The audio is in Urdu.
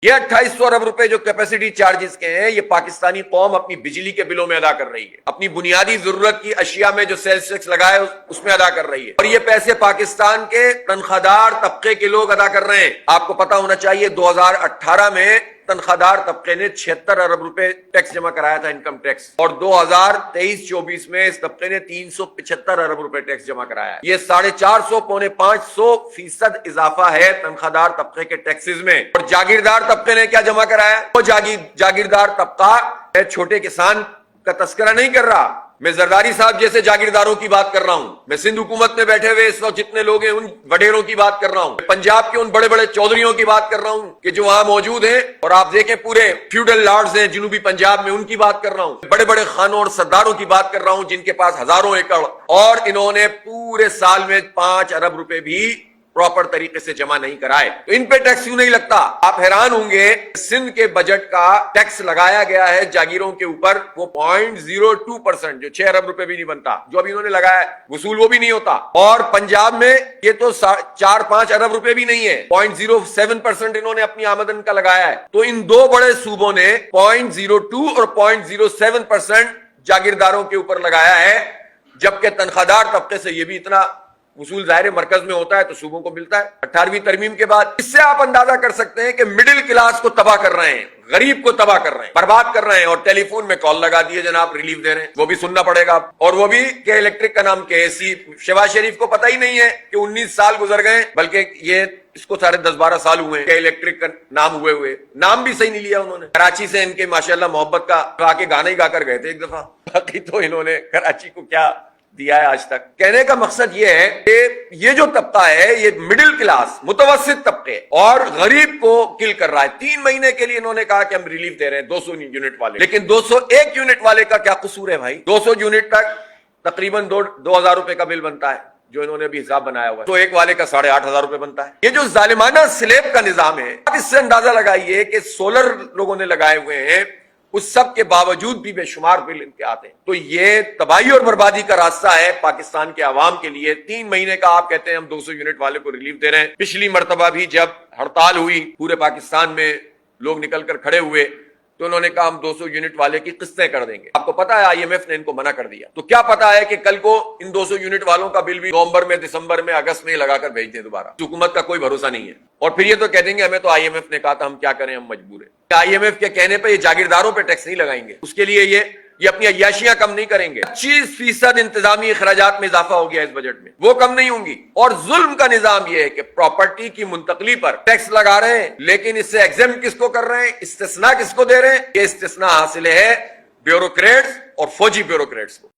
یہ 2800 ارب روپے جو کیپیسٹی چارجز کے ہیں، یہ پاکستانی قوم اپنی بجلی کے بلوں میں ادا کر رہی ہے، اپنی بنیادی ضرورت کی اشیاء میں جو سیلز ٹیکس لگا ہے اس میں ادا کر رہی ہے، اور یہ پیسے پاکستان کے تنخواہ دار طبقے کے لوگ ادا کر رہے ہیں۔ آپ کو پتا ہونا چاہیے 2018 میں تنخواہ دار طبقے نے 76 ارب روپے ٹیکس جمع کرایا تھا، انکم ٹیکس، اور 2023-24 میں اس طبقے نے 375 ارب روپے ٹیکس جمع کرایا ہے۔ یہ 450 پونے 500% اضافہ ہے تنخواہ دار طبقے کے ٹیکسز میں۔ اور جاگیردار طبقے نے کیا جمع کرایا ہے؟ وہ جاگیردار طبقہ، میں چھوٹے کسان کا تذکرہ نہیں کر رہا، میں زرداری صاحب جیسے جاگیرداروں کی بات کر رہا ہوں، میں سندھ حکومت میں بیٹھے ہوئے اس وقت جتنے لوگ ہیں ان وڈیروں کی بات کر رہا ہوں، پنجاب کے ان بڑے بڑے چودھریوں کی بات کر رہا ہوں کہ جو وہاں موجود ہیں، اور آپ دیکھیں پورے فیوڈل لارڈز ہیں جنوبی پنجاب میں، ان کی بات کر رہا ہوں، بڑے بڑے خانوں اور سرداروں کی بات کر رہا ہوں جن کے پاس ہزاروں ایکڑ، اور انہوں نے پورے سال میں 5 ارب روپے بھی پراپر طریقے سے جمع نہیں کرائے، تو ان پہ ٹیکس کیوں نہیں لگتا؟ آپ حیران ہوں گے، سندھ کے بجٹ کا ٹیکس لگایا گیا ہے جاگیروں کے اوپر، وہ 0.02%، جو 6 ارب روپے بھی نہیں بنتا، جو ابھی انہوں نے لگایا ہے وصول وہ بھی نہیں ہوتا۔ اور پنجاب میں یہ تو 4-5 ارب روپے بھی نہیں ہے، 0.07% انہوں نے اپنی آمدن کا لگایا ہے۔ تو ان دو بڑے صوبوں نے 0.02 اور 0.07% جاگیرداروں کے اوپر لگایا ہے، جبکہ تنخواہ دار طبقے سے یہ بھی اتنا وصول ظاہر مرکز میں ہوتا ہے تو صوبوں کو ملتا ہے۔ 18ویں ترمیم کے بعد اس سے آپ اندازہ کر سکتے ہیں کہ مڈل کلاس کو تباہ کر رہے ہیں، غریب کو تباہ کر رہے ہیں، برباد کر رہے ہیں، اور ٹیلی فون میں کال لگا دیے جناب ریلیف دے رہے ہیں، وہ بھی سننا پڑے گا، اور وہ بھی کہ الیکٹرک کا نام KSE۔ شہباز شریف کو پتہ ہی نہیں ہے کہ 19 سال گزر گئے، بلکہ یہ اس کو سارے 10-12 سال ہوئے ہیں کہ الیکٹرک کا نام ہوئے نام بھی صحیح نہیں لیا انہوں نے۔ کراچی سے ان کے ماشاءاللہ محبت کا آ کے گانا ہی گا کر گئے تھے ایک دفعہ، باقی تو انہوں نے کراچی کو کیا دیا ہے آج تک۔ کہنے کا مقصد یہ ہے کہ یہ جو طبقہ ہے، یہ مڈل کلاس، متوسط طبقے اور غریب کو کل کر رہا ہے۔ 3 مہینے کے لیے انہوں نے کہا کہ ہم ریلیف دے رہے ہیں 200 یونٹ والے، لیکن 201 یونٹ والے کا کیا قصور ہے بھائی؟ 200 یونٹ تک تقریباً 2,000 روپے کا بل بنتا ہے، جو انہوں نے بھی حساب بنایا ہوا ہے، تو ایک والے کا 8,500 روپے بنتا ہے۔ یہ جو ظالمانہ سلیب کا نظام ہے، آپ اس سے اندازہ لگائیے کہ سولر لوگوں نے لگائے ہوئے ہیں، اس سب کے باوجود بھی بے شمار بل ان کے آتے ہیں، تو یہ تباہی اور بربادی کا راستہ ہے پاکستان کے عوام کے لیے۔ 3 مہینے کا آپ کہتے ہیں ہم 200 یونٹ والے کو ریلیف دے رہے ہیں۔ پچھلی مرتبہ بھی جب ہڑتال ہوئی پورے پاکستان میں، لوگ نکل کر کھڑے ہوئے، تو انہوں نے کہا ہم 200 یونٹ والے کی قسطیں کر دیں گے۔ آپ کو پتا ہے IMF نے ان کو منع کر دیا، تو کیا پتا ہے کہ کل کو ان 200 یونٹ والوں کا بل بھی نومبر میں، دسمبر میں، اگست میں لگا کر بھیج دیں دوبارہ۔ حکومت کا کوئی بھروسہ نہیں ہے، اور پھر یہ تو کہہ دیں گے ہمیں تو IMF نے کہا تھا، ہم کیا کریں، ہم مجبور ہیں۔ IMF کے کہنے پہ یہ جاگیرداروں پہ ٹیکس نہیں لگائیں گے، اس کے لیے یہ اپنی عیاشیاں کم نہیں کریں گے۔ 25% انتظامی اخراجات میں اضافہ ہو گیا اس بجٹ میں، وہ کم نہیں ہوں گی۔ اور ظلم کا نظام یہ ہے کہ پراپرٹی کی منتقلی پر ٹیکس لگا رہے ہیں، لیکن اس سے ایگزمپٹ کس کو کر رہے ہیں، استثناء کس کو دے رہے ہیں؟ یہ استثناء حاصل ہے بیوروکریٹس اور فوجی بیوروکریٹس کو۔